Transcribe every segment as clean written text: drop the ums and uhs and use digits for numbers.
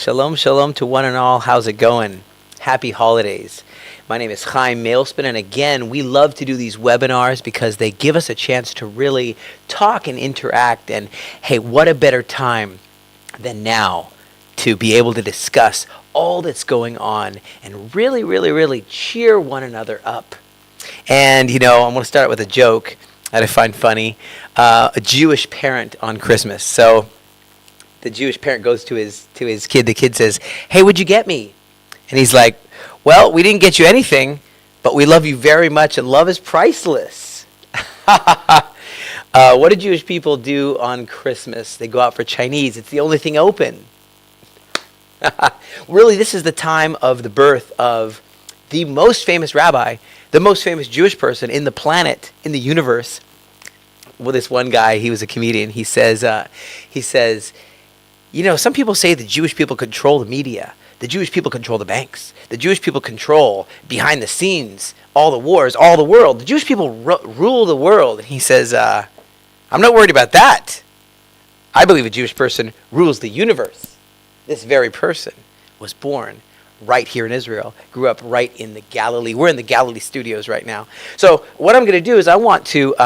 Shalom, shalom to one and all. How's it going? Happy holidays. My name is Chaim, and again, we love to do these webinars because they give us a chance to really talk and interact. And hey, what a better time than now to be able to discuss all that's going on and really cheer one another up. And I'm going to start with a joke that I find funny. A Jewish parent on Christmas. So the Jewish parent goes to his kid. The kid says, "Hey, what'd you get me?" And he's like, "Well, we didn't get you anything, but we love you very much, and love is priceless." What do Jewish people do on Christmas? They go out for Chinese. It's the only thing open. Really, this is the time of the birth of the most famous rabbi, the most famous Jewish person in the planet, in the universe. Well, this one guy, he was a comedian. He says, some people say the Jewish people control the media. The Jewish people control the banks. The Jewish people control behind the scenes, all the wars, all the world. The Jewish people rule the world. And he says, I'm not worried about that. I believe a Jewish person rules the universe. This very person was born right here in Israel, grew up right in the Galilee. We're in the Galilee studios right now. So what I'm going to do is I want to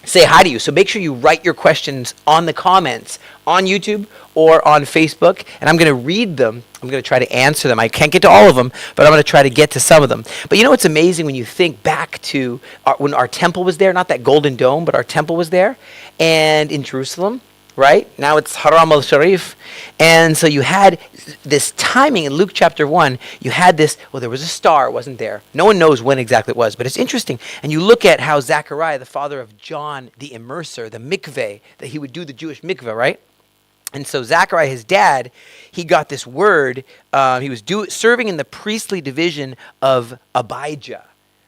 say hi to you. So make sure you write your questions on the comments on YouTube or on Facebook, and I'm going to read them. I'm going to try to answer them. I can't get to all of them, but I'm going to try to get to some of them. But it's amazing when you think back to when our temple was there, not that golden dome, but our temple was there, and in Jerusalem, right? Now it's Haram al-Sharif. And so you had this timing in Luke chapter 1. You had this, there was a star, it wasn't there. No one knows when exactly it was, but it's interesting. And you look at how Zechariah, the father of John, the immerser, the mikveh, that he would do the Jewish mikveh, right? And so Zechariah, his dad, he got this word. He was serving in the priestly division of Abijah,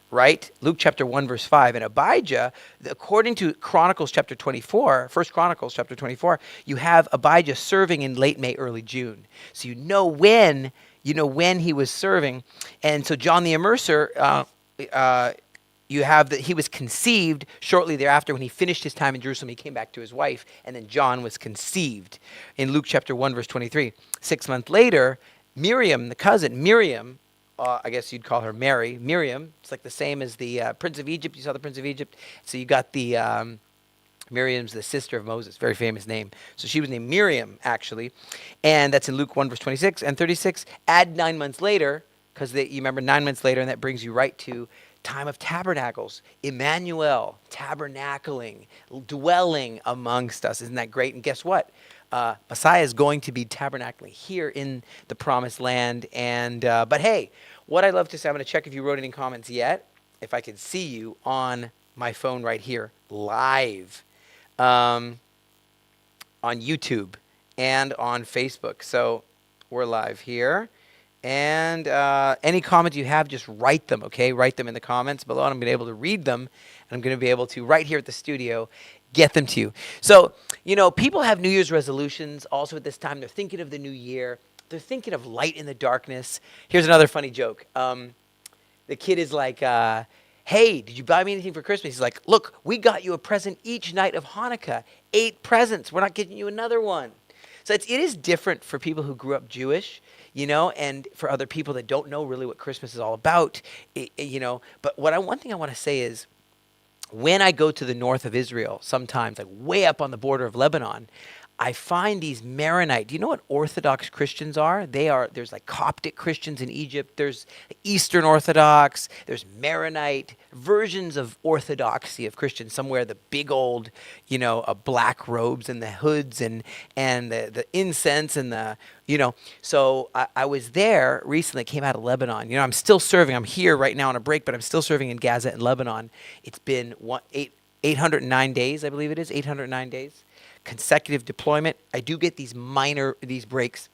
right? Luke chapter 1, verse 5. And Abijah, according to Chronicles chapter 24, 1 Chronicles chapter 24, you have Abijah serving in late May, early June. So you know when he was serving. And so John the Immerser, you have that he was conceived shortly thereafter. When he finished his time in Jerusalem, he came back to his wife, and then John was conceived in Luke chapter 1, verse 23. 6 months later, Miriam, the cousin, I guess you'd call her Mary. Miriam, it's like the same as the Prince of Egypt. You saw the Prince of Egypt. So you got the Miriam's the sister of Moses, very famous name. So she was named Miriam, actually. And that's in Luke 1, verse 26 and 36. Add 9 months later, because you remember 9 months later, and that brings you right to time of tabernacles. Emmanuel, tabernacling, dwelling amongst us. Isn't that great? And guess what? Messiah is going to be tabernacling here in the promised land. And but hey, what I love to say, I'm going to check if you wrote any comments yet, if I could see you on my phone right here, live on YouTube and on Facebook. So we're live here. And any comments you have, just write them, okay? Write them in the comments below, and I'm going to be able to read them, and I'm going to be able to, right here at the studio, get them to you. So, people have New Year's resolutions also at this time. They're thinking of the new year. They're thinking of light in the darkness. Here's another funny joke. The kid is like, hey, did you buy me anything for Christmas? He's like, look, we got you a present each night of Hanukkah. 8 presents. We're not getting you another one. So it is different for people who grew up Jewish, and for other people that don't know really what Christmas is all about, But one thing I want to say is, when I go to the north of Israel, sometimes, like way up on the border of Lebanon, I find these Maronite. Do you know what Orthodox Christians are? There's like Coptic Christians in Egypt. There's Eastern Orthodox. There's Maronite versions of orthodoxy of Christians. Somewhere the big old, black robes and the hoods and the incense and the, So I was there recently, came out of Lebanon. I'm still serving. I'm here right now on a break, but I'm still serving in Gaza and Lebanon. It's been 809 days, I believe it is, 809 days. Consecutive deployment. I do get these breaks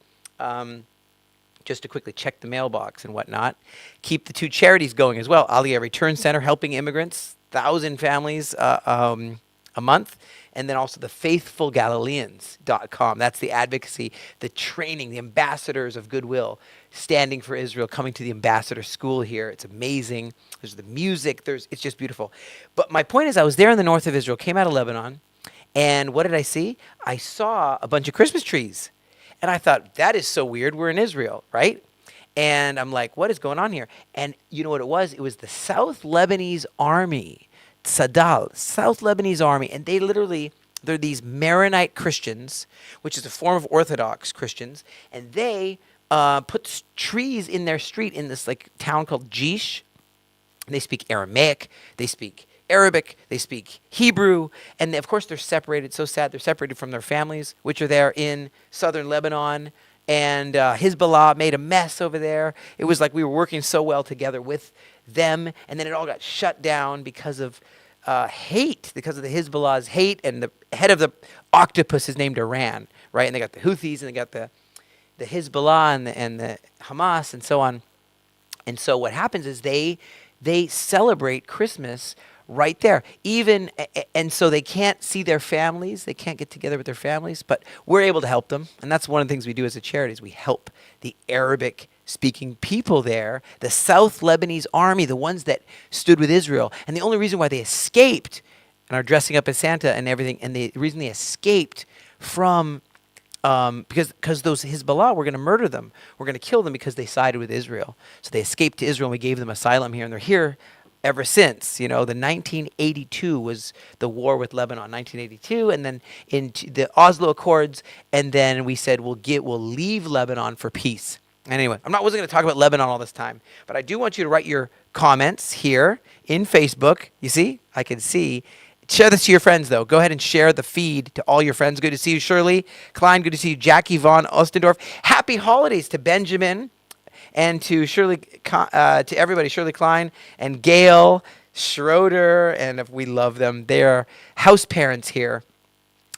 just to quickly check the mailbox and whatnot. Keep the 2 charities going as well. Aliyah Return Center, helping immigrants, 1,000 families a month. And then also the faithfulgalileans.com. That's the advocacy, the training, the ambassadors of goodwill, standing for Israel, coming to the ambassador school here. It's amazing. There's the music. It's just beautiful. But my point is, I was there in the north of Israel, came out of Lebanon, and what did I see? I saw a bunch of Christmas trees. And I thought, that is so weird. We're in Israel, right? And I'm like, what is going on here? And you know what it was? It was the South Lebanese Army, Tzadal, South Lebanese Army. And they're these Maronite Christians, which is a form of Orthodox Christians. And they put trees in their street in this like town called Jish. They speak Aramaic, they speak Arabic, they speak Hebrew, and of course they're separated. So sad, they're separated from their families, which are there in southern Lebanon. And Hezbollah made a mess over there. It was like we were working so well together with them, and then it all got shut down because of hate, because of the Hezbollah's hate. And the head of the octopus is named Iran, right? And they got the Houthis, and they got the Hezbollah and the Hamas, and so on. And so what happens is they celebrate Christmas right there. And so they can't see their families. They can't get together with their families, but we're able to help them. And that's one of the things we do as a charity is we help the Arabic speaking people there, the South Lebanese Army, the ones that stood with Israel. And the only reason why they escaped and are dressing up as Santa and everything, and the reason they escaped from because those Hezbollah were going to murder them. We're going to kill them because they sided with Israel. So they escaped to Israel, and we gave them asylum here, and they're here ever since. You know, the 1982 was the war with Lebanon, 1982, and then into the Oslo Accords, and then we said we'll leave Lebanon for peace. Anyway, wasn't going to talk about Lebanon all this time, but I do want you to write your comments here in Facebook. You see? I can see. Share this to your friends, though. Go ahead and share the feed to all your friends. Good to see you, Shirley Klein. Good to see you, Jackie Von Ostendorf. Happy holidays to Benjamin and to Shirley, to everybody, Shirley Klein and Gail Schroeder, and we love them. They are house parents here.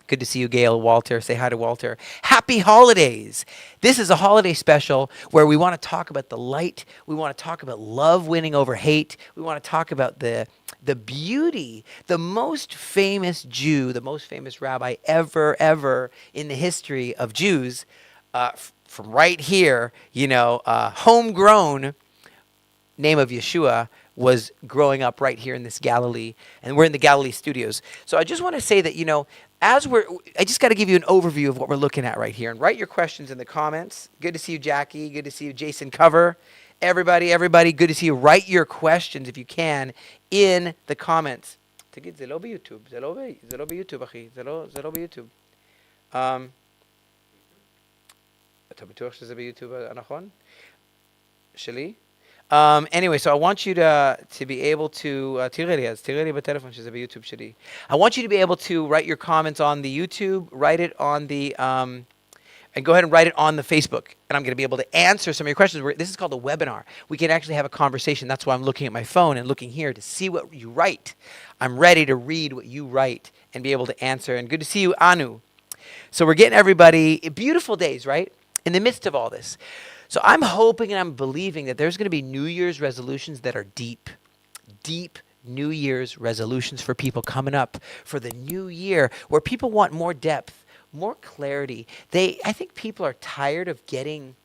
Good to see you, Gail. Walter, say hi to Walter. Happy holidays. This is a holiday special where we want to talk about the light. We want to talk about love winning over hate. We want to talk about the beauty, the most famous Jew, the most famous rabbi ever in the history of Jews, from right here, homegrown, name of Yeshua, was growing up right here in this Galilee, and we're in the Galilee studios. So I just want to say that, I just got to give you an overview of what we're looking at right here, and write your questions in the comments. Good to see you, Jackie. Good to see you, Jason Cover. Everybody, good to see you. Write your questions, if you can, in the comments. תגיד, זה לא ביוטיוב, זה לא ביוטיוב, אחי, זה לא ביוטיוב. אתה בטוח שזה ביוטיוב הנכון? שלי? Anyway, so I want you to be able to, תראה לי בטלפון שזה ביוטיוב שלי. I want you to be able to write your comments on the YouTube, write it on the, and go ahead and write it on the Facebook. And I'm going to be able to answer some of your questions. This is called a webinar. We can actually have a conversation. That's why I'm looking at my phone and looking here to see what you write. I'm ready to read what you write and be able to answer. And good to see you, Anu. So we're getting everybody, beautiful days, right? In the midst of all this. So I'm hoping and I'm believing that there's going to be New Year's resolutions that are deep New Year's resolutions for people coming up for the new year, where people want more depth, more clarity. I think people are tired of getting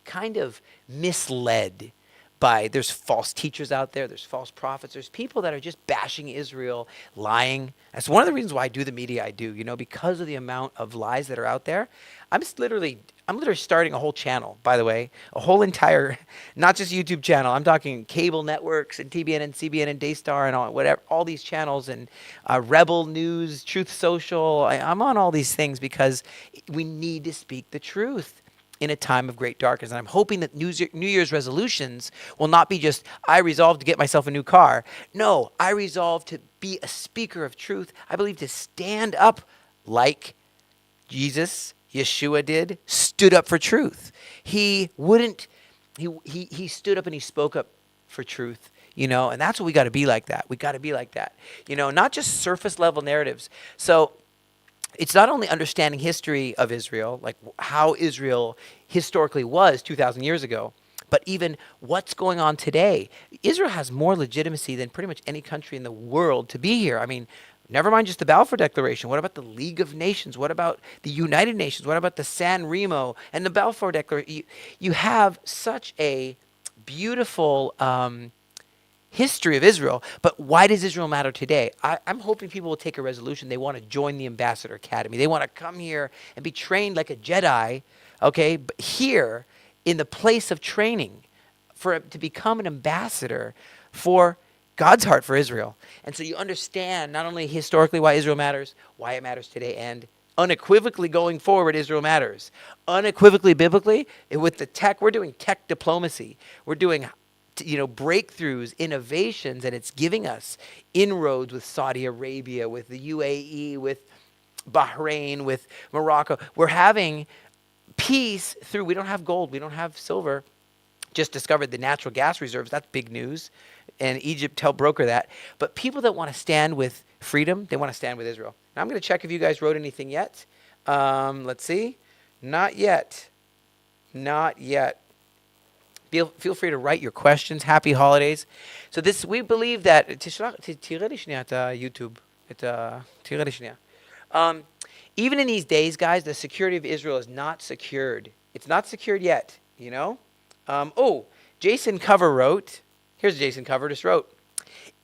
kind of misled by, there's false teachers out there, there's false prophets, there's people that are just bashing Israel, lying. That's one of the reasons why I do the media I do, because of the amount of lies that are out there. I'm literally starting a whole channel, by the way, a whole entire, not just YouTube channel. I'm talking cable networks and TBN and CBN and Daystar and all these channels, and Rebel News, Truth Social. I'm on all these things because we need to speak the truth in a time of great darkness. And I'm hoping that New Year's resolutions will not be just, I resolve to get myself a new car. No, I resolve to be a speaker of truth. I believe to stand up like Jesus, Yeshua did, stood up for truth. He stood up and he spoke up for truth, and that's what we got to be like that. We got to be like that, not just surface level narratives. So it's not only understanding history of Israel, like how Israel historically was 2,000 years ago, but even what's going on today. Israel has more legitimacy than pretty much any country in the world to be here. I mean, never mind just the Balfour Declaration. What about the League of Nations? What about the United Nations? What about the San Remo and the Balfour Declaration? You have such a beautiful history of Israel, but why does Israel matter today? I'm hoping people will take a resolution. They want to join the Ambassador Academy. They want to come here and be trained like a Jedi, okay? But here, in the place of training, to become an ambassador for God's heart for Israel. And so you understand not only historically why Israel matters, why it matters today, and unequivocally going forward, Israel matters. Unequivocally, biblically, with the tech, we're doing tech diplomacy. We're doing breakthroughs, innovations, and it's giving us inroads with Saudi Arabia, with the UAE, with Bahrain, with Morocco. We're having peace through, we don't have gold, we don't have silver. Just discovered the natural gas reserves. That's big news. And Egypt helped broker that. But people that want to stand with freedom, they want to stand with Israel. Now I'm going to check if you guys wrote anything yet. Let's see. Not yet. Not yet. Feel free to write your questions. Happy holidays. So we believe that YouTube. Even in these days, guys, the security of Israel is not secured. It's not secured yet, Jason Cover wrote, here's Jason Cover just wrote,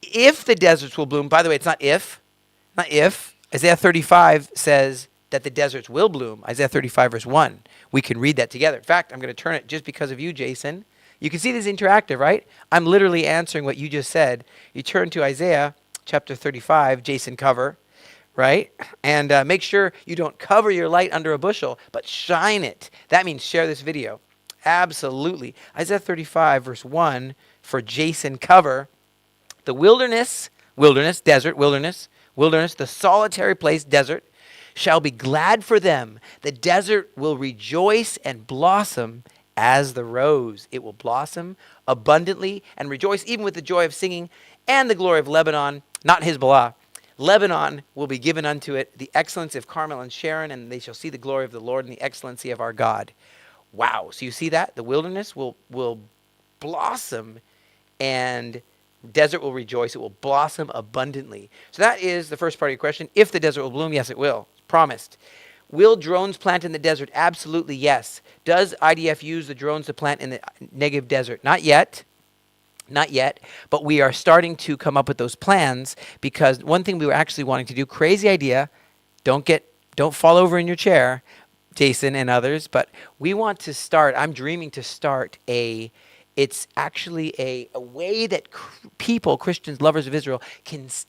if the deserts will bloom, by the way, it's not if. Isaiah 35 says that the deserts will bloom. Isaiah 35 verse 1. We can read that together. In fact, I'm going to turn it just because of you, Jason. You can see this interactive, right? I'm literally answering what you just said. You turn to Isaiah chapter 35, Jason Cover, right? And make sure you don't cover your light under a bushel, but shine it. That means share this video. Absolutely. Isaiah 35 verse 1 for Jason Cover. The wilderness, desert, wilderness, the solitary place, desert, shall be glad for them. The desert will rejoice and blossom as the rose. It will blossom abundantly and rejoice even with the joy of singing and the glory of Lebanon, not Hezbollah. Lebanon will be given unto it the excellency of Carmel and Sharon, and they shall see the glory of the Lord and the excellency of our God. Wow. So you see that? The wilderness will blossom and desert will rejoice. It will blossom abundantly. So that is the first part of your question. If the desert will bloom, yes, it will. It's promised. Will drones plant in the desert? Absolutely, yes. Does IDF use the drones to plant in the Negev desert? Not yet. Not yet, but we are starting to come up with those plans because one thing we were actually wanting to do, crazy idea, don't fall over in your chair, Jason and others, but we want to start, I'm dreaming to start it's actually a way that people, Christians, lovers of Israel,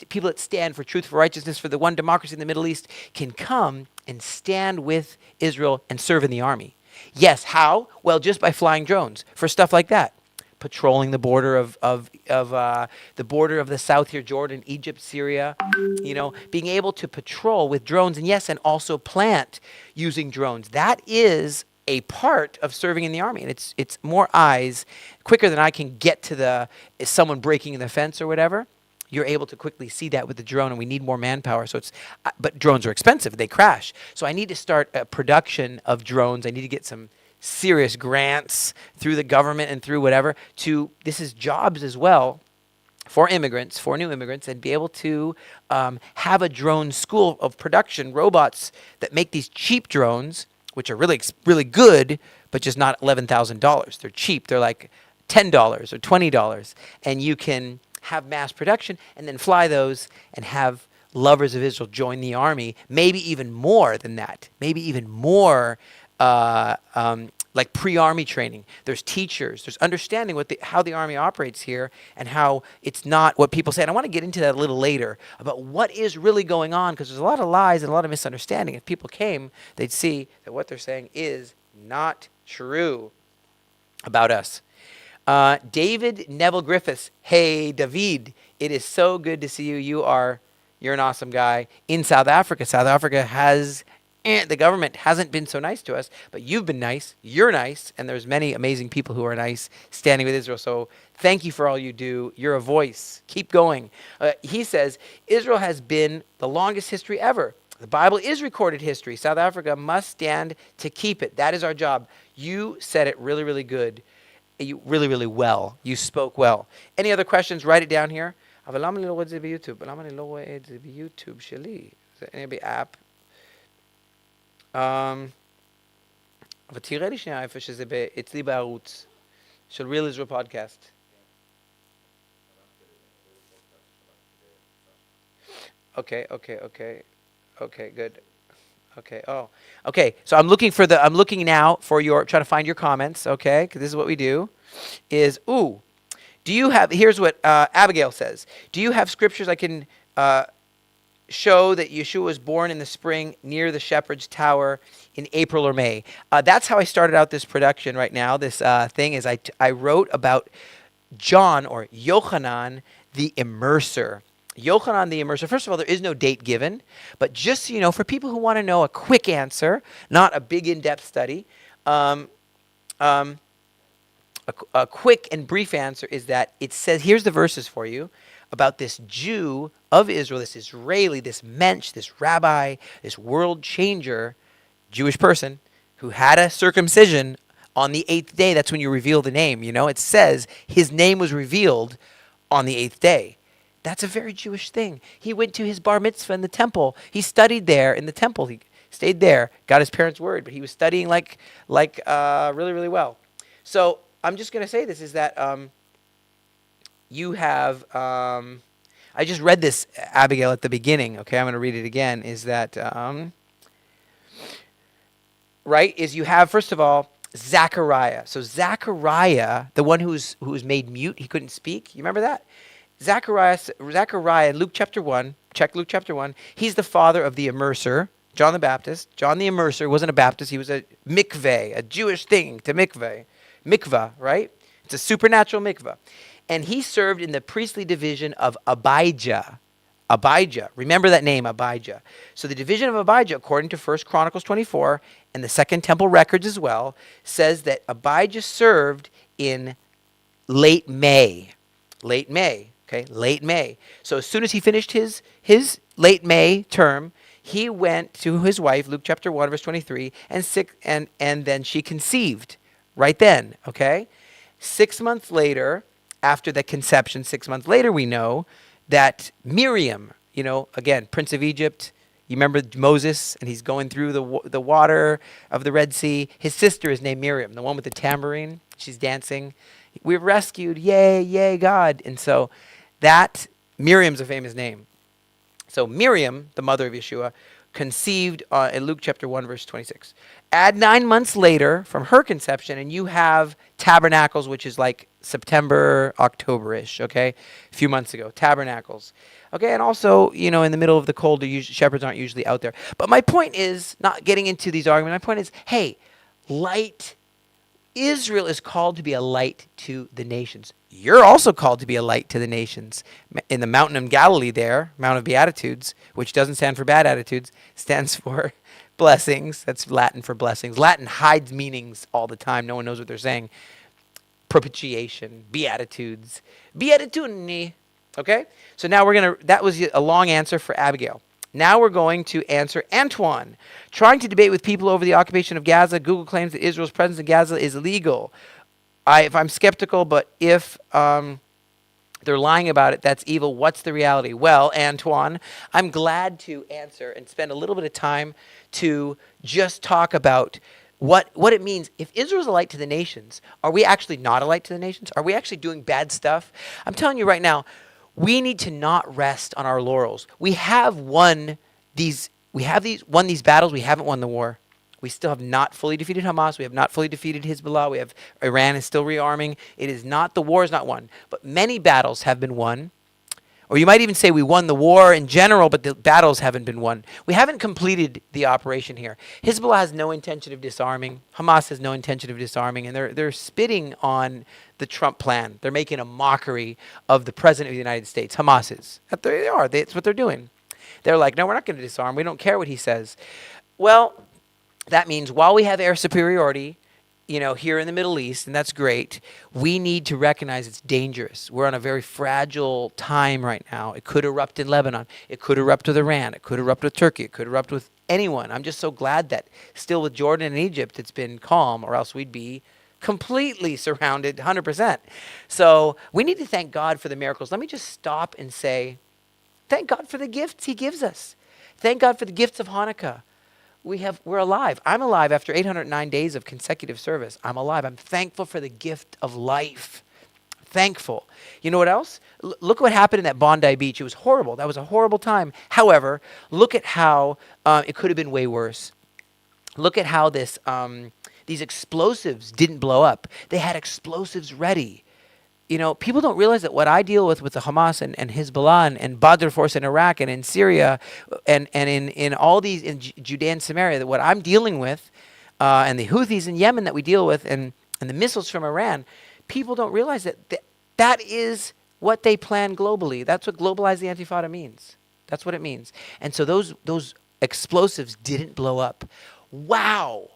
people that stand for truth, for righteousness, for the one democracy in the Middle East, can come and stand with Israel and serve in the army. Yes, how? Well, just by flying drones for stuff like that. Patrolling the border of the border of the south here, Jordan, Egypt, Syria, being able to patrol with drones, and yes, and also plant using drones. That is a part of serving in the army, and it's more eyes, quicker than I can get to someone breaking in the fence or whatever. You're able to quickly see that with the drone, and we need more manpower. So but drones are expensive; they crash. So I need to start a production of drones. I need to get some serious grants through the government and through whatever this is jobs as well for immigrants, for new immigrants, and be able to have a drone school of production, robots that make these cheap drones, which are really, really good, but just not $11,000. They're cheap. They're like $10 or $20. And you can have mass production and then fly those and have lovers of Israel join the army, maybe even more than that, maybe even more like pre-army training. There's teachers, there's understanding how the army operates here and how it's not what people say. And I want to get into that a little later about what is really going on, because there's a lot of lies and a lot of misunderstanding. If people came, they'd see that what they're saying is not true about us. David Neville Griffiths. Hey, David, it is so good to see you. You're an awesome guy. In South Africa, the government hasn't been so nice to us, but you've been nice, you're nice, and there's many amazing people who are nice standing with Israel. So thank you for all you do. You're a voice. Keep going. He says, Israel has been the longest history ever. The Bible is recorded history. South Africa must stand to keep it. That is our job. You said it really, really good. You really, really well. You spoke well. Any other questions? Write it down here. אבל למה אני לא רואה את זה ביוטיוב? למה אני לא רואה את זה ביוטיוב שלי? זה באפ. אבל תראה לי שנייה איפה שזה אצלי בערוץ של Real Israel Podcast. Okay, okay, okay. Okay, good. Okay. Oh, okay. So I'm looking now for trying to find your comments. Okay, because this is what we do. Do you have? Here's what Abigail says. Do you have scriptures I can show that Yeshua was born in the spring near the shepherd's tower in April or May? That's how I started out this production. Right now, this thing is I wrote about John or Yochanan the Immerser. Yochanan the Immerser. First of all, there is no date given, but just so you know, for people who want to know a quick answer, not a big in-depth study, um, um, a quick and brief answer is that it says, here's the verses for you, about this Jew of Israel, this Israeli, this mensch, this rabbi, this world changer, Jewish person, who had a circumcision on the 8th day. That's when you reveal the name. It says his name was revealed on the 8th day. That's a very Jewish thing. He went to his bar mitzvah in the temple. He studied there in the temple. He stayed there, got his parents' word, but he was studying like really, really well. So I'm just going to say this is that you have, I just read this, Abigail, at the beginning. Okay, I'm going to read it again. Is that, right, is you have, first of all, Zechariah. So Zechariah, the one who was made mute, he couldn't speak. You remember that? Zechariah, Luke chapter 1, check Luke chapter 1, he's the father of the Immerser, John the Baptist. John the Immerser wasn't a Baptist, he was a mikveh, a Jewish thing to mikvah, right? It's a supernatural mikvah. And he served in the priestly division of Abijah. Abijah, remember that name, Abijah. So the division of Abijah, according to 1 Chronicles 24, and the Second Temple records as well, says that Abijah served in late May. Late May. So as soon as he finished his late May term, he went to his wife, Luke chapter 1, verse 23, and then she conceived right then, okay? 6 months later, after the conception, 6 months later, we know that Miriam, again, Prince of Egypt, you remember Moses, and he's going through the water of the Red Sea. His sister is named Miriam, the one with the tambourine. She's dancing. We're rescued. Yay, yay, God. And so that, Miriam's a famous name. So Miriam, the mother of Yeshua, conceived in Luke chapter 1, verse 26. Add 9 months later from her conception, and you have Tabernacles, which is like September, October-ish, okay? A few months ago, Tabernacles. Okay, and also, in the middle of the cold, shepherds aren't usually out there. But my point is, not getting into these arguments, my point is, hey, light, Israel is called to be a light to the nations. You're also called to be a light to the nations. In the mountain of Galilee there, Mount of Beatitudes, which doesn't stand for bad attitudes, stands for blessings. That's Latin for blessings. Latin hides meanings all the time. No one knows what they're saying. Propitiation, Beatitudes, Beatitudini. Okay? So now that was a long answer for Abigail. Now we're going to answer Antoine. Trying to debate with people over the occupation of Gaza, Google claims that Israel's presence in Gaza is illegal. If I'm skeptical, but if they're lying about it, that's evil. What's the reality? Well, Antoine, I'm glad to answer and spend a little bit of time to just talk about what it means. If Israel's a light to the nations, are we actually not a light to the nations? Are we actually doing bad stuff? I'm telling you right now, we need to not rest on our laurels. We have won these battles. We haven't won the war. We still have not fully defeated Hamas. We have not fully defeated Hezbollah. We have Iran is still rearming. The war is not won. But many battles have been won. Or you might even say we won the war in general, but the battles haven't been won. We haven't completed the operation here. Hezbollah has no intention of disarming. Hamas has no intention of disarming. And they're spitting on the Trump plan. They're making a mockery of the President of the United States. Hamas is. They are. That's what they're doing. They're like, no, we're not going to disarm. We don't care what he says. Well, that means while we have air superiority, here in the Middle East, and that's great, we need to recognize it's dangerous. We're on a very fragile time right now. It could erupt in Lebanon. It could erupt with Iran. It could erupt with Turkey. It could erupt with anyone. I'm just so glad that still with Jordan and Egypt, it's been calm, or else we'd be completely surrounded 100%. So we need to thank God for the miracles. Let me just stop and say, thank God for the gifts he gives us. Thank God for the gifts of Hanukkah. We're alive. I'm alive after 809 days of consecutive service. I'm alive. I'm thankful for the gift of life. thankful. You know what else? Look what happened in that Bondi Beach. It was horrible. That was a horrible time. However, look at how it could have been way worse. Look at how these explosives didn't blow up. They had explosives ready. You know, people don't realize that what I deal with the Hamas and Hezbollah and Badr force in Iraq and in Syria and in all these, in Judea and Samaria, that what I'm dealing with, and the Houthis in Yemen that we deal with, and the missiles from Iran, people don't realize that is what they plan globally. That's what globalize the Intifada means. That's what it means. And so those explosives didn't blow up. Wow.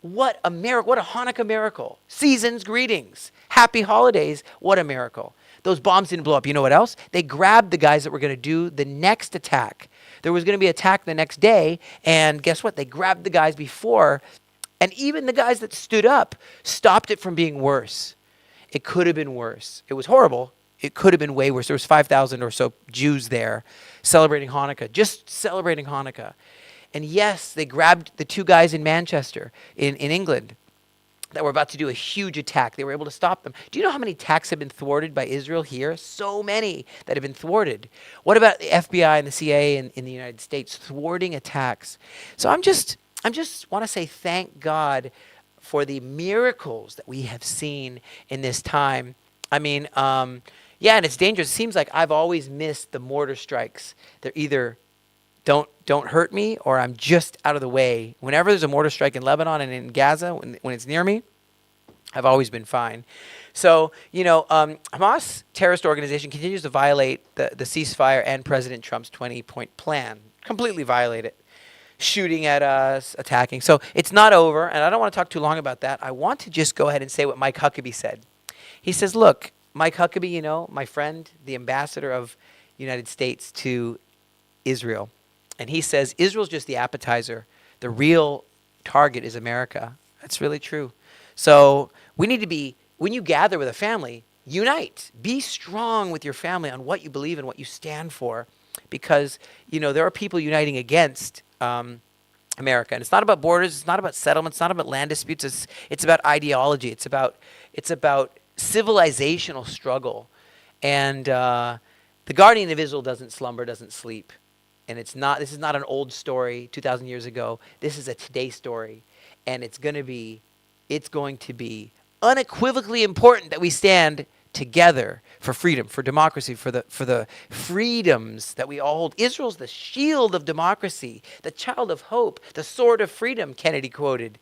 What a miracle. What a Hanukkah miracle. Seasons, greetings. Happy holidays. What a miracle. Those bombs didn't blow up. You know what else? They grabbed the guys that were going to do the next attack. There was going to be an attack the next day, and guess what? They grabbed the guys before, and even the guys that stood up stopped it from being worse. It could have been worse. It was horrible. It could have been way worse. There was 5,000 or so Jews there celebrating Hanukkah, just celebrating Hanukkah. And yes, they grabbed the two guys in Manchester, in England, that were about to do a huge attack. They were able to stop them. Do you know how many attacks have been thwarted by Israel here? So many that have been thwarted. What about the FBI and the CIA in the United States thwarting attacks? So I'm just want to say thank God for the miracles that we have seen in this time. I mean, yeah, and it's dangerous. It seems like I've always missed the mortar strikes. They're either don't hurt me, or I'm just out of the way. Whenever there's a mortar strike in Lebanon and in Gaza, when it's near me, I've always been fine. So, you know, Hamas terrorist organization continues to violate the ceasefire and President Trump's 20-point plan. Completely violate it. Shooting at us, attacking. So it's not over, and I don't want to talk too long about that. I want to just go ahead and say what Mike Huckabee said. He says, look, Mike Huckabee, you know, my friend, the ambassador of United States to Israel. And he says, Israel's just the appetizer. The real target is America. That's really true. So we need to be, when you gather with a family, unite. Be strong with your family on what you believe and what you stand for. Because, you know, there are people uniting against America. And it's not about borders. It's not about settlements. It's not about land disputes. It's about ideology. It's about civilizational struggle. And the guardian of Israel doesn't slumber, doesn't sleep. And this is not an old story 2,000 years ago. This is a today story. And it's going to be unequivocally important that we stand together for freedom, for democracy, for the freedoms that we all hold. Israel's the shield of democracy, the child of hope, the sword of freedom, Kennedy quoted.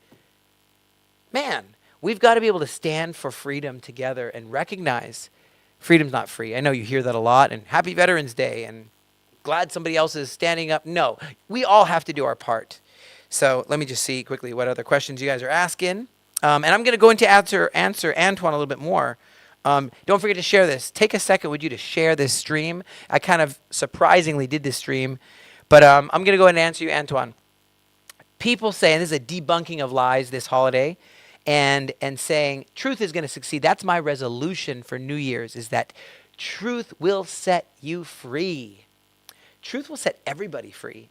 Man, we've got to be able to stand for freedom together and recognize freedom's not free. I know you hear that a lot, and Happy Veterans Day, and glad somebody else is standing up. No, we all have to do our part. So let me just see quickly what other questions you guys are asking. And I'm going to go into answer Antoine a little bit more. Don't forget to share this. Take a second, would you, to share this stream. I kind of surprisingly did this stream. But I'm going to go ahead and answer you, Antoine. People say, and this is a debunking of lies this holiday, and saying truth is going to succeed. That's my resolution for New Year's, is that truth will set you free. Truth will set everybody free.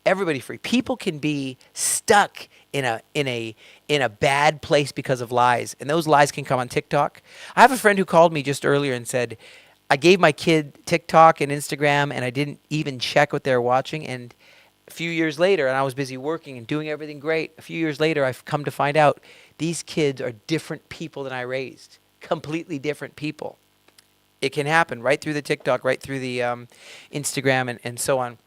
Everybody free. People can be stuck in a bad place because of lies, and those lies can come on TikTok. I have a friend who called me just earlier and said, I gave my kid TikTok and Instagram, and I didn't even check what they're watching. And a few years later, and I was busy working and doing everything great. A few years later, I've come to find out these kids are different people than I raised. Completely different people. It can happen right through the TikTok, right through the Instagram and so on.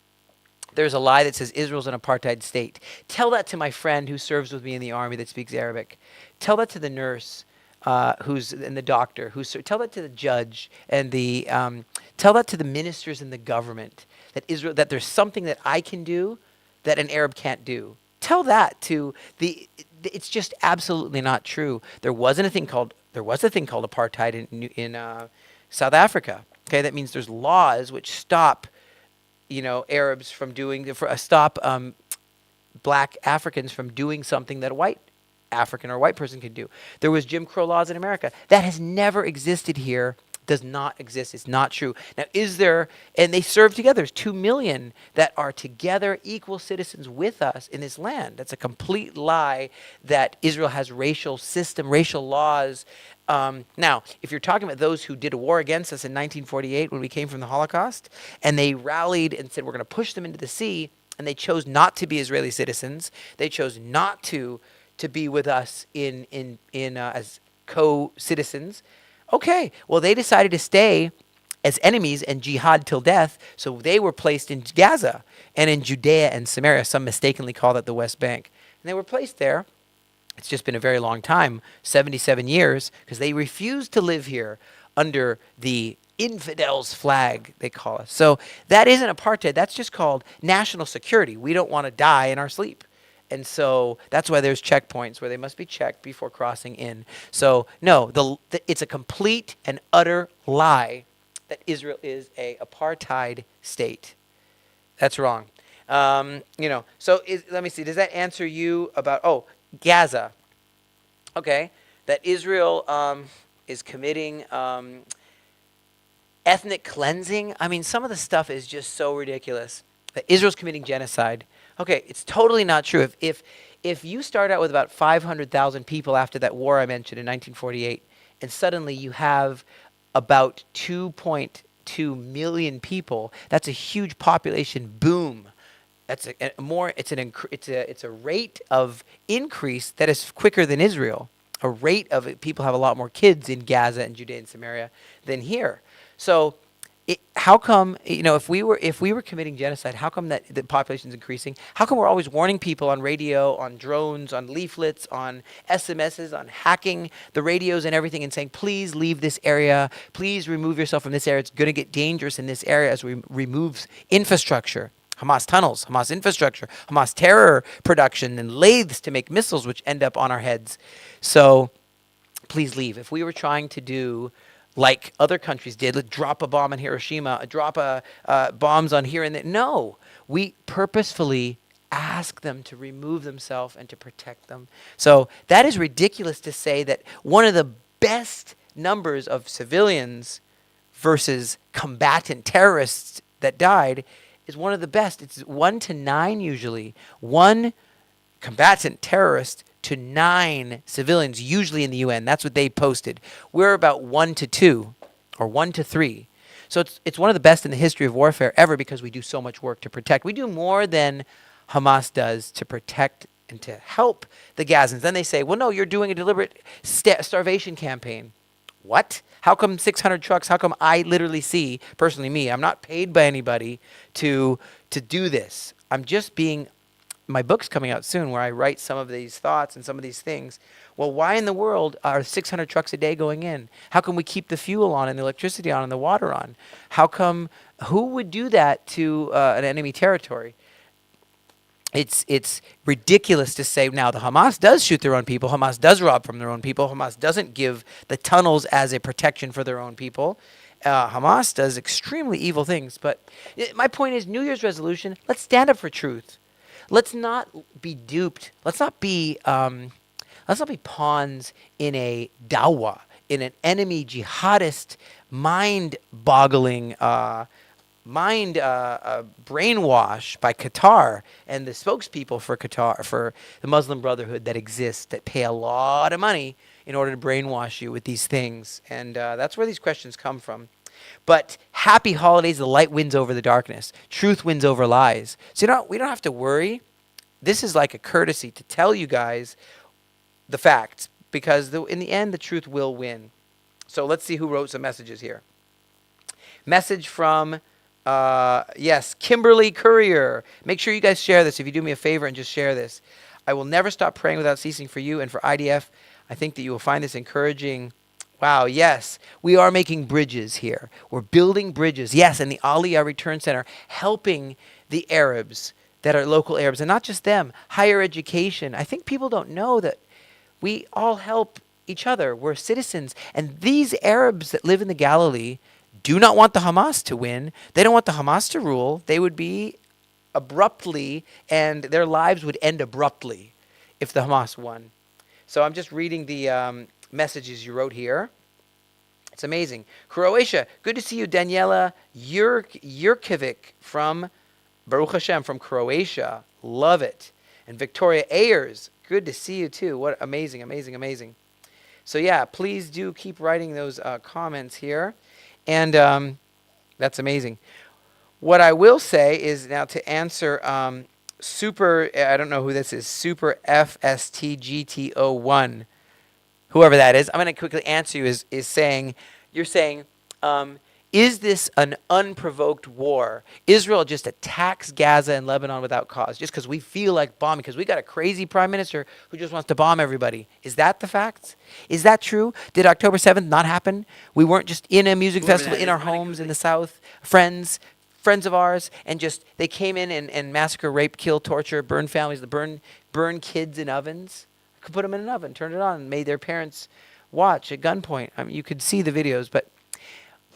There's a lie that says Israel's an apartheid state. Tell that to my friend who serves with me in the army that speaks Arabic. Tell that to the nurse and the doctor. Tell that to the judge and tell that to the ministers in the government that there's something that I can do that an Arab can't do. Tell that to it's just absolutely not true. There was a thing called apartheid in South Africa. Okay, that means there's laws which stop, Arabs from stop black Africans from doing something that a white African or white person can do. There was Jim Crow laws in America. That has never existed here. Does not exist. It's not true. Now, is there, and they serve together. There's 2 million that are together equal citizens with us in this land. That's a complete lie that Israel has racial system, racial laws. Now, if you're talking about those who did a war against us in 1948 when we came from the Holocaust, and they rallied and said, we're going to push them into the sea, and they chose not to be Israeli citizens, they chose not to be with us in as co-citizens. Okay, well, they decided to stay as enemies and jihad till death, so they were placed in Gaza and in Judea and Samaria. Some mistakenly call that the West Bank. And they were placed there. It's just been a very long time, 77 years, because they refused to live here under the infidels' flag, they call us. So that isn't apartheid. That's just called national security. We don't want to die in our sleep. And so that's why there's checkpoints where they must be checked before crossing in. So no, it's a complete and utter lie that Israel is a apartheid state. That's wrong. So let me see. Does that answer you about, Gaza? Okay, that Israel is committing ethnic cleansing. I mean, some of the stuff is just so ridiculous. That Israel's committing genocide. Okay, it's totally not true. If you start out with about 500,000 people after that war I mentioned in 1948, and suddenly you have about 2.2 million people, that's a huge population boom. That's it's a rate of increase that is quicker than Israel. A rate of it, people have a lot more kids in Gaza and Judea and Samaria than here. So how come, if we were committing genocide, how come that the population's increasing? How come we're always warning people on radio, on drones, on leaflets, on SMSs, on hacking the radios and everything, and saying, please leave this area, please remove yourself from this area, it's going to get dangerous in this area as we remove infrastructure, Hamas tunnels, Hamas infrastructure, Hamas terror production, and lathes to make missiles which end up on our heads. So please leave. If we were trying to do like other countries did, let's drop a bomb on Hiroshima, drop bombs on here and there. No, we purposefully ask them to remove themselves and to protect them. So that is ridiculous to say that one of the best numbers of civilians versus combatant terrorists that died is one of the best. It's 1 to 9 usually. 1 combatant terrorist to 9 civilians, usually in the UN. That's what they posted. We're about 1 to 2 or 1 to 3. So it's one of the best in the history of warfare ever because we do so much work to protect. We do more than Hamas does to protect and to help the Gazans. Then they say, well, no, you're doing a deliberate starvation campaign. What? How come 600 trucks? How come I literally see, personally me, I'm not paid by anybody to do this. I'm just being, my book's coming out soon where I write some of these thoughts and some of these things. Well, why in the world are 600 trucks a day going in? How come we keep the fuel on and the electricity on and the water on? How come, who would do that to an enemy territory? It's ridiculous to say now the Hamas does shoot their own people. Hamas does rob from their own people. Hamas doesn't give the tunnels as a protection for their own people. Hamas does extremely evil things. But my point is, New Year's resolution, let's stand up for truth. Let's not be duped. Let's not be pawns in a dawah, in an enemy jihadist, mind-boggling brainwash by Qatar and the spokespeople for Qatar, for the Muslim Brotherhood that exists, that pay a lot of money in order to brainwash you with these things. And that's where these questions come from. But happy holidays, the light wins over the darkness. Truth wins over lies. So we don't have to worry. This is like a courtesy to tell you guys the facts, because in the end, the truth will win. So let's see who wrote some messages here. Message from Kimberly Courier. Make sure you guys share this if you do me a favor and just share this. I will never stop praying without ceasing for you and for IDF. I think that you will find this encouraging. Wow, yes. We are making bridges here. We're building bridges. Yes, and the Aliyah Return Center helping the Arabs that are local Arabs, and not just them. Higher education. I think people don't know that we all help each other. We're citizens. And these Arabs that live in the Galilee do not want the Hamas to win. They don't want the Hamas to rule. They would be abruptly, and their lives would end abruptly if the Hamas won. So I'm just reading the messages you wrote here. It's amazing. Croatia, good to see you. Daniela Jurkovic from Baruch Hashem from Croatia. Love it. And Victoria Ayers, good to see you too. What amazing, amazing, amazing. So yeah, please do keep writing those comments here. And that's amazing. What I will say is now to answer Super, I don't know who this is, Super FSTGTO1, whoever that is. I'm going to quickly answer you is saying, you're saying, is this an unprovoked war? Israel just attacks Gaza and Lebanon without cause, just because we feel like bombing, because we got a crazy prime minister who just wants to bomb everybody. Is that the facts? Is that true? Did October 7th not happen? We weren't just in a music festival in our homes in the South, friends of ours, and just they came in and massacre, rape, kill, torture, burn families, burn kids in ovens. Could put them in an oven, turn it on, and made their parents watch at gunpoint. I mean, you could see the videos, but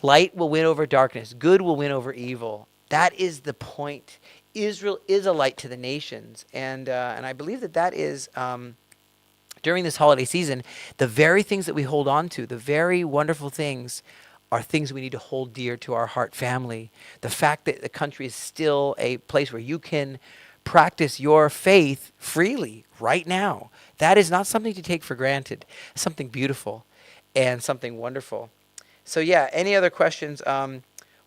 light will win over darkness. Good will win over evil. That is the point. Israel is a light to the nations, and I believe that is during this holiday season, the very things that we hold on to, the very wonderful things, are things we need to hold dear to our heart family. The fact that the country is still a place where you can practice your faith freely right now. That is not something to take for granted. It's something beautiful and something wonderful. So yeah, any other questions?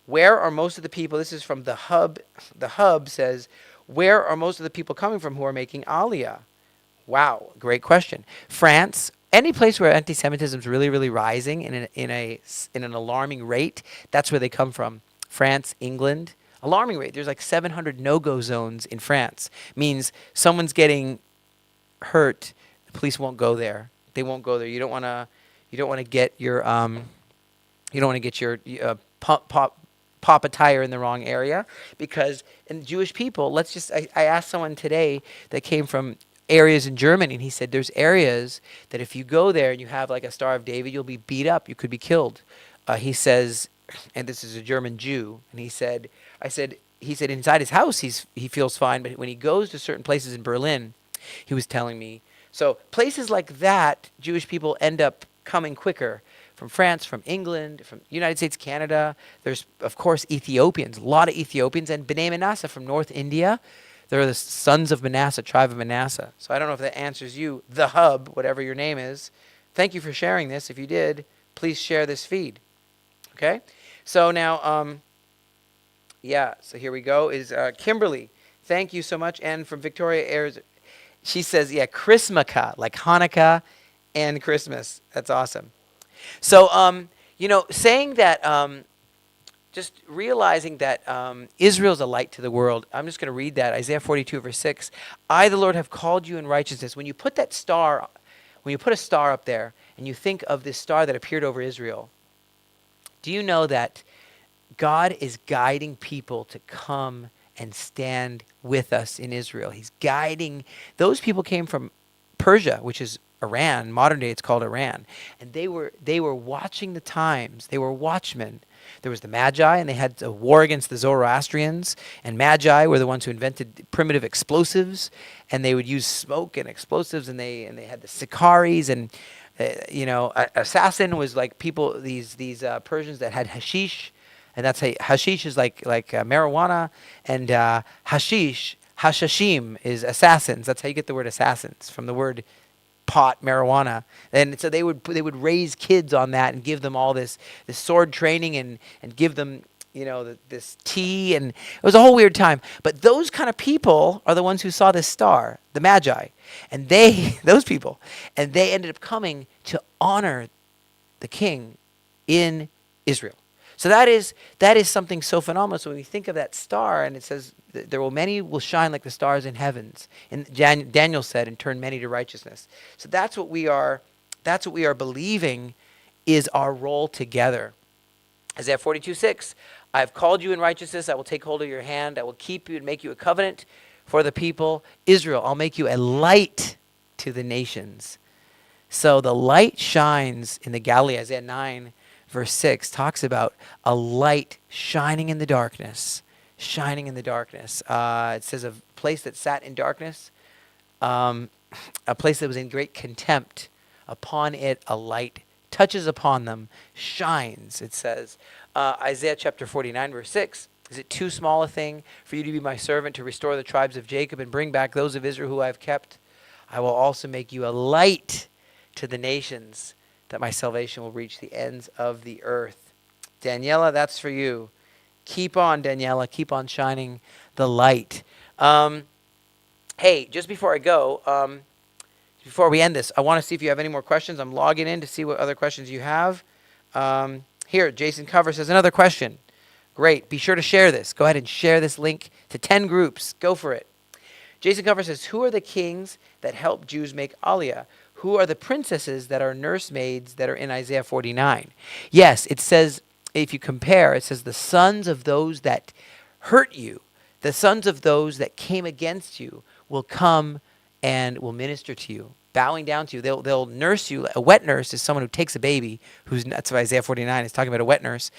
Where are most of the people, this is from the Hub. The Hub says, where are most of the people coming from who are making Aliyah? Wow, great question. France, any place where anti-Semitism is really, really rising in an alarming rate, that's where they come from. France, England, alarming rate. There's like 700 no-go zones in France. Means someone's getting hurt, the police won't go there. They won't go there. You don't want to get your pop a tire in the wrong area, because in Jewish people, I asked someone today that came from areas in Germany, and he said there's areas that if you go there and you have like a Star of David, you'll be beat up, you could be killed. He says, and this is a German Jew, and he said inside his house he feels fine, but when he goes to certain places in Berlin, he was telling me, so places like that, Jewish people end up coming quicker. From France, from England, from United States, Canada. There's, of course, Ethiopians, a lot of Ethiopians, and B'nai Manasseh from North India. They're the sons of Manasseh, tribe of Manasseh. So I don't know if that answers you, the Hub, whatever your name is. Thank you for sharing this. If you did, please share this feed. Okay? So now, so here we go, is Kimberly. Thank you so much. And from Victoria Ayers, she says, Chrismaka, like Hanukkah and Christmas. That's awesome. So, saying that, just realizing that Israel's a light to the world. I'm just going to read that. Isaiah 42, verse 6. I, the Lord, have called you in righteousness. When you put a star up there, and you think of this star that appeared over Israel, do you know that God is guiding people to come and stand with us in Israel? He's guiding. Those people came from Persia, which is Iran. Modern day, it's called Iran. And they were watching the times. They were watchmen. There was the Magi, and they had a war against the Zoroastrians. And Magi were the ones who invented primitive explosives, and they would use smoke and explosives. And they had the Sicaris, and assassin was like people. These Persians that had hashish, and that's hashish is like marijuana, and hashashim is assassins. That's how you get the word assassins, from the word pot, marijuana. And so they would raise kids on that and give them all this sword training and give them this tea, and it was a whole weird time. But those kind of people are the ones who saw this star, the Magi, and those people ended up coming to honor the king in Israel. So that is something so phenomenal. So when we think of that star, and it says, many will shine like the stars in heavens. And Daniel said, and turn many to righteousness. So that's what we are believing is our role together. Isaiah 42:6, I have called you in righteousness. I will take hold of your hand. I will keep you and make you a covenant for the people. Israel, I'll make you a light to the nations. So the light shines in the Galilee. Isaiah 9, verse 6 talks about a light shining in the darkness. Shining in the darkness. It says a place that sat in darkness, a place that was in great contempt. Upon it a light touches upon them shines, it says. Isaiah chapter 49, verse 6. Is it too small a thing for you to be my servant, to restore the tribes of Jacob and bring back those of Israel who I have kept? I will also make you a light to the nations, that my salvation will reach the ends of the earth. Daniela, that's for you. Keep on, Daniela. Keep on shining the light. Hey, just before I go, before we end this, I want to see if you have any more questions. I'm logging in to see what other questions you have. Here, Jason Cover says, another question. Great. Be sure to share this. Go ahead and share this link to 10 groups. Go for it. Jason Cover says, who are the kings that help Jews make aliyah? Who are the princesses that are nursemaids that are in Isaiah 49? Yes, it says, if you compare, it says the sons of those that hurt you, the sons of those that came against you will come and will minister to you, bowing down to you. They'll nurse you. A wet nurse is someone who takes a baby, that's what Isaiah 49 is talking about, a wet nurse,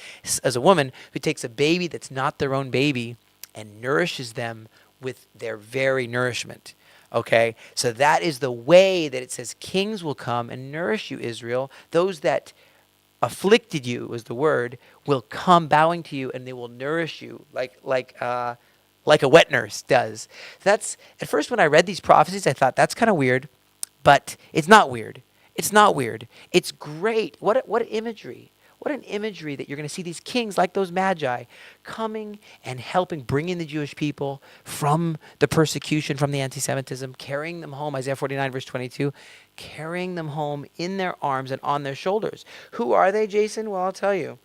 as a woman who takes a baby that's not their own baby and nourishes them with their very nourishment. Okay, so that is the way that it says kings will come and nourish you, Israel. Those that afflicted you, was the word, will come bowing to you and they will nourish you like a wet nurse does. That's, at first when I read these prophecies, I thought that's kind of weird, but it's not weird. It's not weird. It's great. What imagery. What an imagery that you're going to see these kings like those magi coming and helping, bringing the Jewish people from the persecution, from the anti-Semitism, carrying them home, Isaiah 49, verse 22, carrying them home in their arms and on their shoulders. Who are they, Jason? Well, I'll tell you.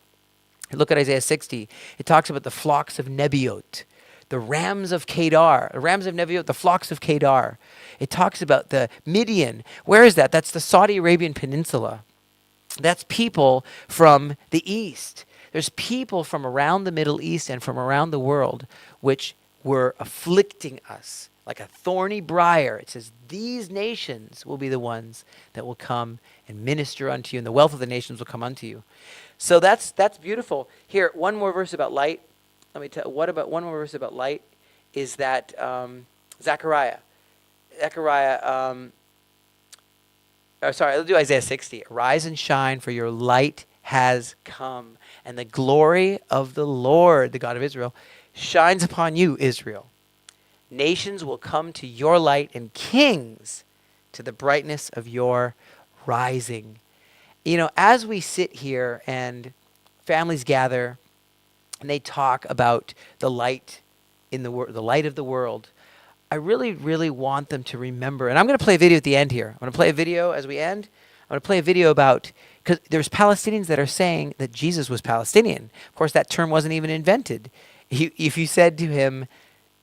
Look at Isaiah 60. It talks about the flocks of Nebiot, the rams of Kedar, the rams of Nebiot, the flocks of Kedar. It talks about the Midian. Where is that? That's the Saudi Arabian Peninsula. That's people from the East. There's people from around the Middle East and from around the world which were afflicting us like a thorny briar. It says these nations will be the ones that will come and minister unto you, and the wealth of the nations will come unto you. So that's beautiful. Here, one more verse about light. Let me tell you, one more verse about light is that Zechariah. Let's do Isaiah 60. Arise and shine, for your light has come, and the glory of the Lord, the God of Israel, shines upon you, Israel. Nations will come to your light, and kings to the brightness of your rising. You know, as we sit here and families gather and they talk about the light in the light of the world, I really, really want them to remember, and I'm going to play a video at the end here. I'm going to play a video as we end. I'm going to play a video about, because there's Palestinians that are saying that Jesus was Palestinian. Of course, that term wasn't even invented. If you said to him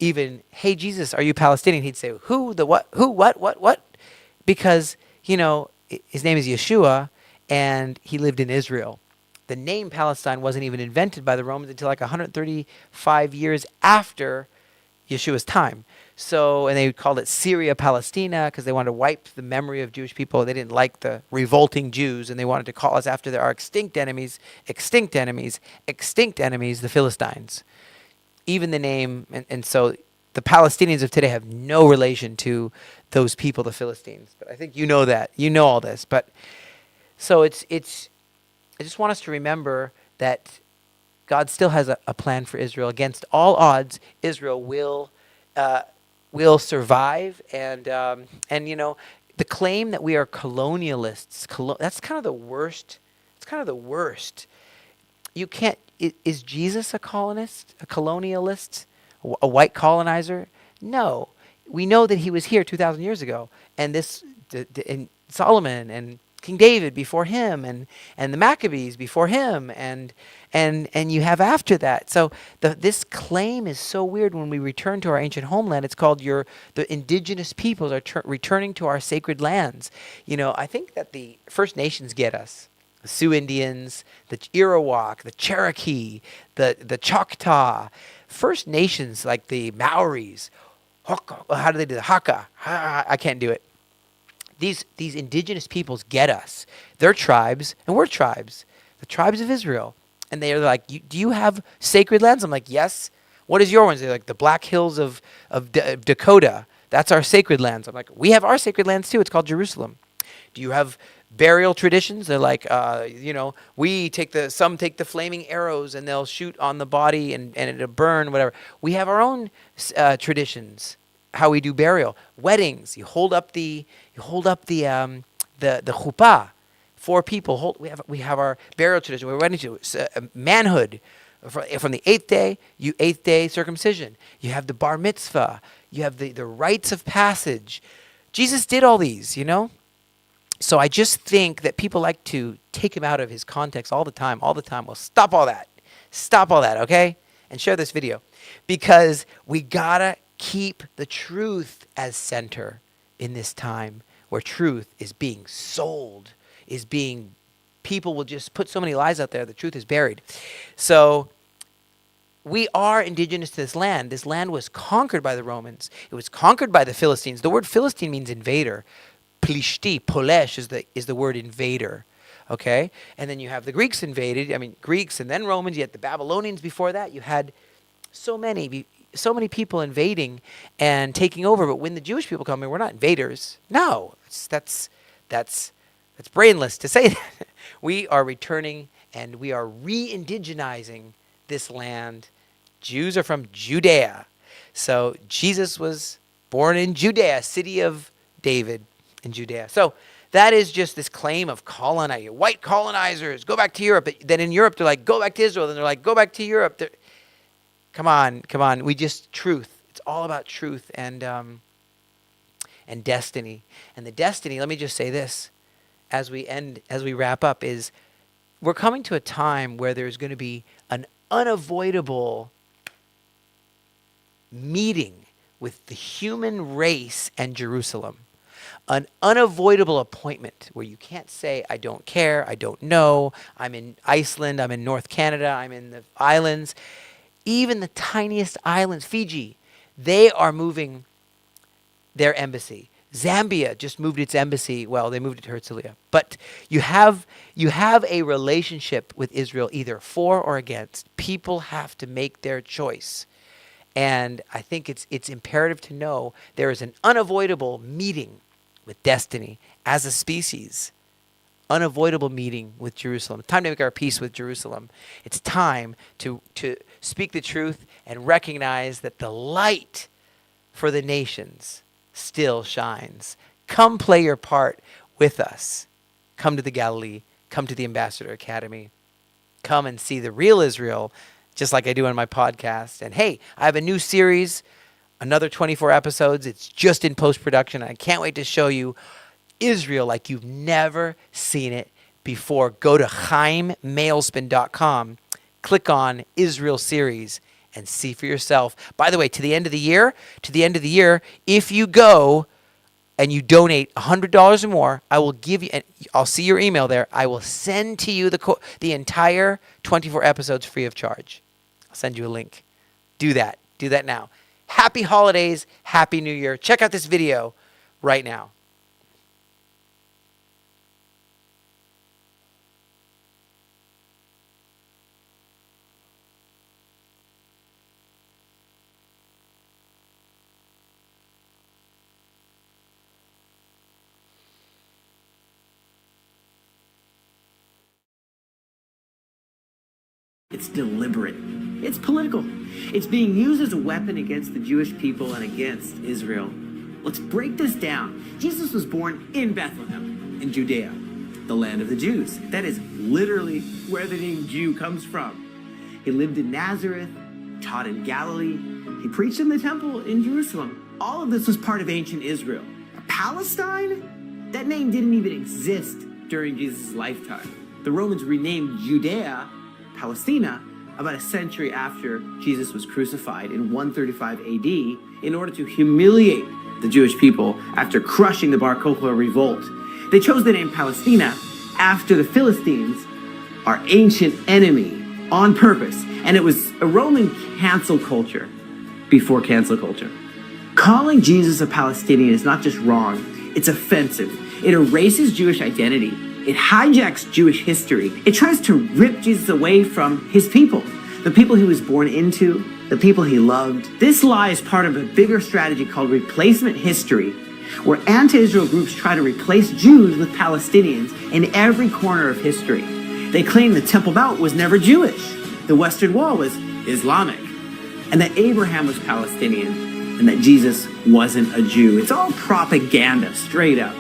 even, hey, Jesus, are you Palestinian? He'd say, who, the what, who, what? Because, you know, his name is Yeshua, and he lived in Israel. The name Palestine wasn't even invented by the Romans until like 135 years after Yeshua's time. So, and they called it Syria Palestina because they wanted to wipe the memory of Jewish people. They didn't like the revolting Jews, and they wanted to call us after our extinct enemies, the Philistines. Even the name, and so the Palestinians of today have no relation to those people, the Philistines. But I think you know that. You know all this. But so it's I just want us to remember that God still has a plan for Israel. Against all odds, Israel will survive, and you know, the claim that we are colonialists, that's kind of the worst. It's kind of the worst. You can't. Is Jesus a colonist, a colonialist, a white colonizer? No. We know that he was here 2,000 years ago, and and Solomon and King David before him, and the Maccabees before him, and you have after that. So this claim is so weird. When we return to our ancient homeland, it's called the indigenous peoples are returning to our sacred lands. You know, I think that the First Nations get us. The Sioux Indians, the Iroquois, the Cherokee, the Choctaw, First Nations like the Maoris. How do they do the Hakka? I can't do it. These indigenous peoples get us. They're tribes, and we're tribes. The tribes of Israel. And they're like, do you have sacred lands? I'm like, yes. What is your ones? They're like, the Black Hills of Dakota. That's our sacred lands. I'm like, we have our sacred lands too. It's called Jerusalem. Do you have burial traditions. They're like, some take the flaming arrows and they'll shoot on the body and it'll burn, whatever. We have our own traditions, how we do burial. Weddings, you hold up the chuppah. 4 people. We have our burial tradition. We're wedding to manhood. From the 8th day, 8th day circumcision. You have the bar mitzvah. You have the rites of passage. Jesus did all these, So I just think that people like to take him out of his context all the time. Well, stop all that. Okay? And share this video. Because we gotta keep the truth as center in this time where truth is being sold, people will just put so many lies out there, the truth is buried. So we are indigenous to this land. This land was conquered by the Romans. It was conquered by the Philistines. The word Philistine means invader. Plishti, Polesh is the word invader. Okay? And then you have the Greeks invaded. Greeks and then Romans. You had the Babylonians before that. You had so many people invading and taking over. But when the Jewish people come in, we're not invaders. No, that's brainless to say that. We are returning and we are re-indigenizing this land. Jews are from Judea. So Jesus was born in Judea, city of David in Judea. So that is just this claim of white colonizers, go back to Europe. Then in Europe, they're like, go back to Israel. Then they're like, go back to Europe. Come on. Truth. It's all about truth and destiny. And the destiny, let me just say this as we wrap up, is we're coming to a time where there's going to be an unavoidable meeting with the human race and Jerusalem. An unavoidable appointment where you can't say, I don't care, I don't know, I'm in Iceland, I'm in North Canada, I'm in the islands. Even the tiniest islands, Fiji, they are moving their embassy. Zambia just moved its embassy. Well, they moved it to Herzliya. But you have a relationship with Israel either for or against. People have to make their choice. And I think it's imperative to know there is an unavoidable meeting with destiny as a species. Unavoidable meeting with Jerusalem. It's time to make our peace with Jerusalem. It's time to speak the truth and recognize that the light for the nations still shines. Come play your part with us. Come to the Galilee. Come to the Ambassador Academy. Come and see the real Israel, just like I do on my podcast. And hey, I have a new series, another 24 episodes. It's just in post-production. I can't wait to show you Israel like you've never seen it before. Go to chaimmailspin.com, click on Israel series, and see for yourself. By the way, to the end of the year, if you go and you donate $100 or more, I will give you, and I'll see your email there. I will send to you the entire 24 episodes free of charge. I'll send you a link. Do that now. Happy holidays, happy New Year. Check out this video right now. It's deliberate. It's political. It's being used as a weapon against the Jewish people and against Israel. Let's break this down. Jesus was born in Bethlehem, in Judea, the land of the Jews. That is literally where the name Jew comes from. He lived in Nazareth, taught in Galilee. He preached in the temple in Jerusalem. All of this was part of ancient Israel. Palestine? That name didn't even exist during Jesus' lifetime. The Romans renamed Judea Palestina about a century after Jesus was crucified in 135 AD in order to humiliate the Jewish people after crushing the Bar Kokhba revolt. They chose the name Palestina after the Philistines, our ancient enemy, on purpose. And it was a Roman cancel culture before cancel culture. Calling Jesus a Palestinian is not just wrong, it's offensive. It erases Jewish identity. It hijacks Jewish history. It tries to rip Jesus away from his people, the people he was born into, the people he loved. This lie is part of a bigger strategy called replacement history where anti-Israel groups try to replace Jews with Palestinians in every corner of history. They claim the Temple Mount was never Jewish, the Western Wall was Islamic, and that Abraham was Palestinian, and that Jesus wasn't a Jew. It's all propaganda, straight up.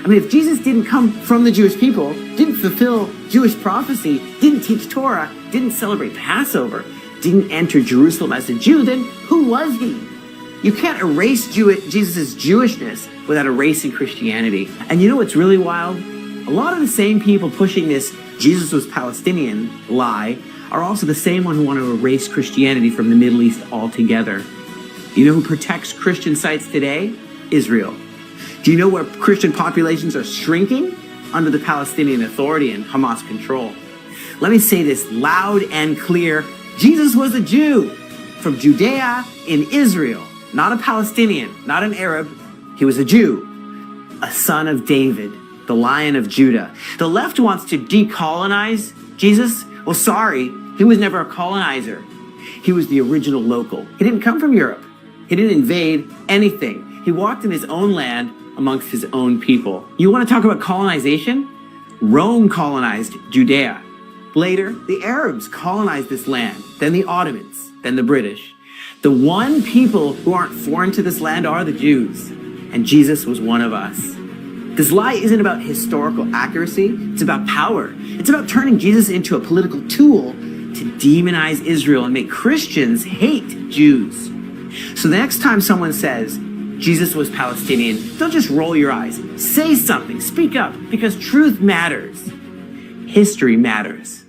I mean, if Jesus didn't come from the Jewish people, didn't fulfill Jewish prophecy, didn't teach Torah, didn't celebrate Passover, didn't enter Jerusalem as a Jew, then who was he? You can't erase Jesus' Jewishness without erasing Christianity. And you know what's really wild? A lot of the same people pushing this Jesus was Palestinian lie are also the same one who want to erase Christianity from the Middle East altogether. You know who protects Christian sites today? Israel. Do you know where Christian populations are shrinking? Under the Palestinian Authority and Hamas control. Let me say this loud and clear. Jesus was a Jew from Judea in Israel, not a Palestinian, not an Arab. He was a Jew, a son of David, the Lion of Judah. The left wants to decolonize Jesus. Well, sorry, he was never a colonizer. He was the original local. He didn't come from Europe. He didn't invade anything. He walked in his own land amongst his own people. You want to talk about colonization? Rome colonized Judea. Later, the Arabs colonized this land, then the Ottomans, then the British. The one people who aren't foreign to this land are the Jews, and Jesus was one of us. This lie isn't about historical accuracy, it's about power. It's about turning Jesus into a political tool to demonize Israel and make Christians hate Jews. So the next time someone says Jesus was Palestinian, don't just roll your eyes. Say something, speak up, because truth matters. History matters.